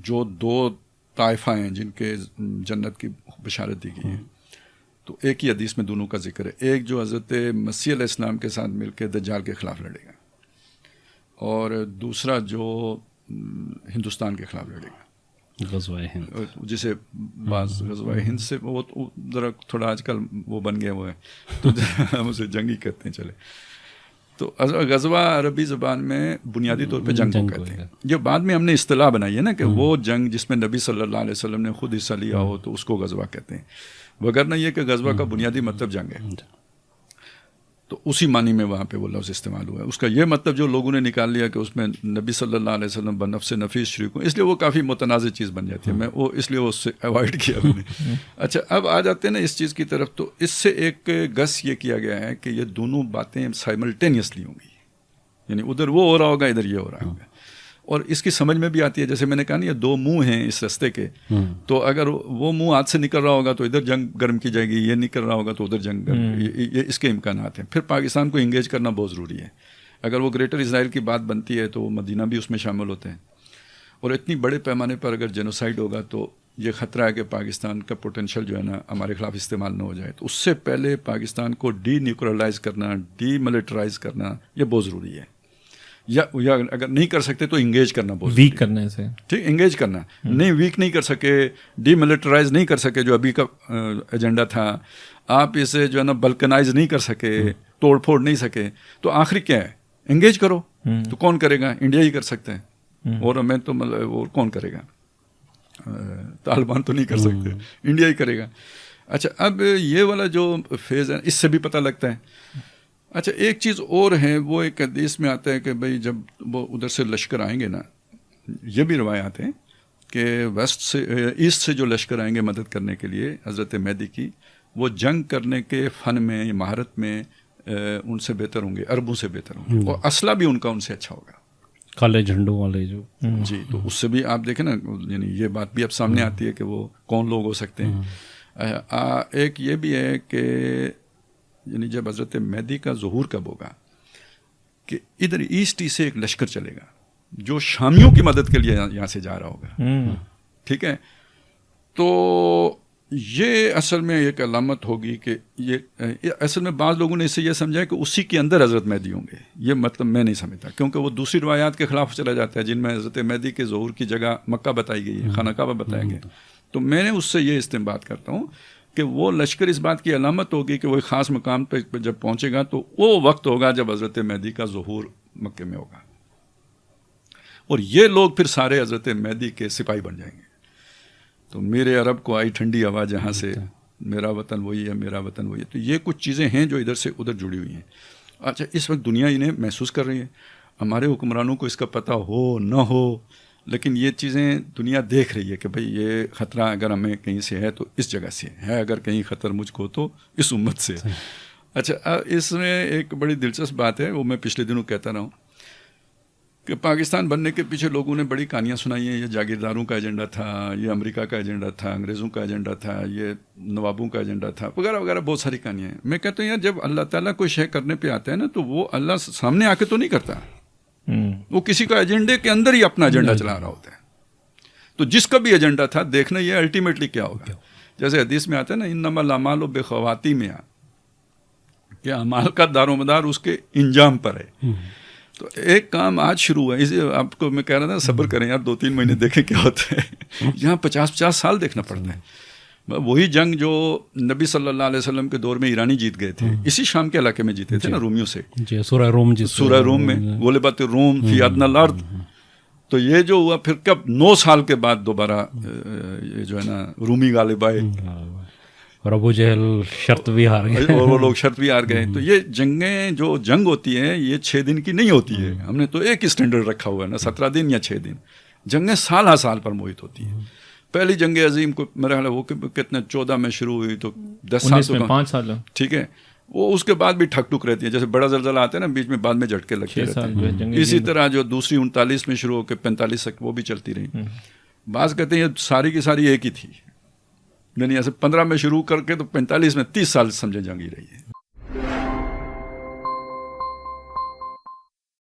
جو دو طائفہ ہیں جن کے جنت کی بشارت دی گئی ہے، تو ایک ہی حدیث میں دونوں کا ذکر ہے. ایک جو حضرت مسیح علیہ السلام کے ساتھ مل کے دجال کے خلاف لڑے گا، اور دوسرا جو ہندوستان کے خلاف لڑے گا، غزوہ ہند، جسے بعض غزوہ ہند سے وہ ذرا تھوڑا آج کل وہ بن گیا وہ ہے، تو ہم اسے جنگ ہی کہتے ہیں. چلے تو غزوہ عربی زبان میں بنیادی طور پہ جنگ کو کہتے ہیں. یہ بعد میں ہم نے اصطلاح بنائی ہے نا کہ وہ جنگ جس میں نبی صلی اللہ علیہ وسلم نے خود حصہ لیا ہو تو اس کو غزوہ کہتے ہیں، وگرنہ یہ کہ غزوہ کا بنیادی مطلب جنگ ہے. تو اسی معنی میں وہاں پہ وہ لفظ استعمال ہوا ہے. اس کا یہ مطلب جو لوگوں نے نکال لیا کہ اس میں نبی صلی اللہ علیہ وسلم بنفس نفیس شریک ہوں، اس لیے وہ کافی متنازع چیز بن جاتی ہے. میں وہ اس لیے اس سے اوائڈ کیا میں نے. اچھا اب آ جاتے ہیں نا اس چیز کی طرف. تو اس سے ایک گس یہ کیا گیا ہے کہ یہ دونوں باتیں سائملٹینیسلی ہوں گی، یعنی ادھر وہ ہو رہا ہوگا ادھر یہ ہو رہا ہوگا. اور اس کی سمجھ میں بھی آتی ہے، جیسے میں نے کہا نا یہ دو منہ ہیں اس رستے کے، تو اگر وہ منہ ہاتھ سے نکل رہا ہوگا تو ادھر جنگ گرم کی جائے گی، یہ نکل رہا ہوگا تو ادھر جنگ گرم، یہ اس کے امکانات ہیں. پھر پاکستان کو انگیج کرنا بہت ضروری ہے. اگر وہ گریٹر اسرائیل کی بات بنتی ہے تو مدینہ بھی اس میں شامل ہوتے ہیں، اور اتنی بڑے پیمانے پر اگر جینوسائیڈ ہوگا تو یہ خطرہ ہے کہ پاکستان کا پوٹینشیل جو ہے نا ہمارے خلاف استعمال نہ ہو جائے. تو اس سے پہلے پاکستان کو ڈی نیوکلرائز کرنا، ڈی ملٹرائز کرنا یہ بہت ضروری ہے. یا اگر نہیں کر سکتے تو انگیج کرنا بہت ضروری ہے. ویک کرنے سے ٹھیک، انگیج کرنا. نہیں ویک نہیں کر سکے، ڈی ملٹرائز نہیں کر سکے جو ابھی کا ایجنڈا تھا، آپ اسے جو ہے نا بلکنائز نہیں کر سکے، توڑ پھوڑ نہیں سکے، تو آخری کیا ہے؟ انگیج کرو. تو کون کرے گا؟ انڈیا ہی کر سکتے ہیں، اور میں تو اور کون کرے گا؟ طالبان تو نہیں کر سکتے، انڈیا ہی کرے گا. اچھا اب یہ والا جو فیز ہے اس سے بھی پتہ لگتا ہے. اچھا ایک چیز اور ہے، وہ ایک حدیث میں آتا ہے کہ بھئی جب وہ ادھر سے لشکر آئیں گے نا، یہ بھی روایات ہیں کہ ویسٹ سے ایسٹ سے جو لشکر آئیں گے مدد کرنے کے لیے حضرت مہدی کی، وہ جنگ کرنے کے فن میں، مہارت میں ان سے بہتر ہوں گے، عربوں سے بہتر ہوں گے، اور اسلحہ بھی ان کا ان سے اچھا ہوگا، کالے جھنڈوں والے جو. جی. تو اس سے بھی آپ دیکھیں نا، یعنی یہ بات بھی اب سامنے آتی ہے کہ وہ کون لوگ ہو سکتے ہیں. ایک یہ بھی ہے کہ یعنی جب حضرت مہدی کا ظہور کب ہوگا کہ ادھر ایسٹ سے ایک لشکر چلے گا جو شامیوں کی مدد کے لیے یہاں سے جا رہا ہوگا. ٹھیک ہے، تو یہ اصل میں ایک علامت ہوگی کہ یہ اصل میں بعض لوگوں نے اسے یہ سمجھا کہ اسی کے اندر حضرت مہدی ہوں گے. یہ مطلب میں نہیں سمجھتا، کیونکہ وہ دوسری روایات کے خلاف چلا جاتا ہے جن میں حضرت مہدی کے ظہور کی جگہ مکہ بتائی گئی ہے، خانہ کعبہ بتایا گیا. تو میں نے اس سے یہ استنباط کرتا ہوں کہ وہ لشکر اس بات کی علامت ہوگی کہ وہ ایک خاص مقام پہ جب پہنچے گا تو وہ وقت ہوگا جب حضرت مہدی کا ظہور مکے میں ہوگا، اور یہ لوگ پھر سارے حضرت مہدی کے سپاہی بن جائیں گے. تو میرے عرب کو آئی ٹھنڈی ہوا جہاں سے، میرا وطن وہی ہے، میرا وطن وہی ہے. تو یہ کچھ چیزیں ہیں جو ادھر سے ادھر جڑی ہوئی ہیں. اچھا اس وقت دنیا انہیں محسوس کر رہی ہے، ہمارے حکمرانوں کو اس کا پتہ ہو نہ ہو، لیکن یہ چیزیں دنیا دیکھ رہی ہے کہ بھئی یہ خطرہ اگر ہمیں کہیں سے ہے تو اس جگہ سے ہے، اگر کہیں خطر مجھ کو تو اس امت سے. اچھا اس میں ایک بڑی دلچسپ بات ہے، وہ میں پچھلے دنوں کہتا رہا ہوں کہ پاکستان بننے کے پیچھے لوگوں نے بڑی کہانیاں سنائی ہیں. یہ جاگیرداروں کا ایجنڈا تھا، یہ امریکہ کا ایجنڈا تھا، انگریزوں کا ایجنڈا تھا، یہ نوابوں کا ایجنڈا تھا، وغیرہ وغیرہ، بہت ساری کہانیاں ہیں. میں کہتا ہوں یار جب اللہ تعالیٰ کوئی شے کرنے پہ آتا ہے نا تو وہ اللہ سامنے آ کے تو نہیں کرتا، وہ کسی کا ایجنڈے کے اندر ہی اپنا ایجنڈا چلا رہا ہوتا ہے. تو جس کا بھی ایجنڈا تھا دیکھنا یہ الٹیمیٹلی کیا ہوگا. جیسے حدیث میں آتا ہے نا انما الاعمال بخواتیم، کہ اعمال کا دار و مدار اس کے انجام پر ہے. تو ایک کام آج شروع ہوا ہے، آپ کو میں کہہ رہا تھا صبر کریں یار، 2-3 مہینے دیکھیں کیا ہوتا ہے. یہاں 50 سال دیکھنا پڑتا ہے. وہی جنگ جو نبی صلی اللہ علیہ وسلم کے دور میں ایرانی جیت گئے تھے، اسی شام کے علاقے میں جیتے تھے نا رومیوں سے، سورہ روم میں غلبت الروم فی ادنی الارض. تو یہ جو ہوا پھر کب 9 سال کے بعد دوبارہ یہ جو ہے نا رومی غالب آئے، اور ابو جہل شرط بھی ہار گئے، اور وہ لوگ شرط بھی ہار گئے. تو یہ جنگیں جو جنگ ہوتی ہے یہ 6 دن کی نہیں ہوتی ہے. ہم نے تو ایک ہی اسٹینڈرڈ رکھا ہوا ہے نا، 17 دن یا 6 دن. جنگیں سال ہر سال پر محیط ہوتی ہیں. پہلی جنگ عظیم کو میرا خیال ہے وہ کتنے 14 میں شروع ہوئی تو 10 سال تو 5 سال ٹھیک ہے. وہ اس کے بعد بھی ٹھک ٹک رہتی ہے، جیسے بڑا زلزلہ آتا ہے نا بیچ میں، بعد میں جھٹکے لگتے رہتے ہیں. اسی طرح جو دوسری 39 میں شروع ہو کے 45 تک وہ بھی چلتی رہی. بعض کہتے ہیں یہ ساری کی ساری ایک ہی تھی، یعنی ایسے 15 میں شروع کر کے تو 45 میں 30 سال سمجھے جنگ ہی رہی ہے.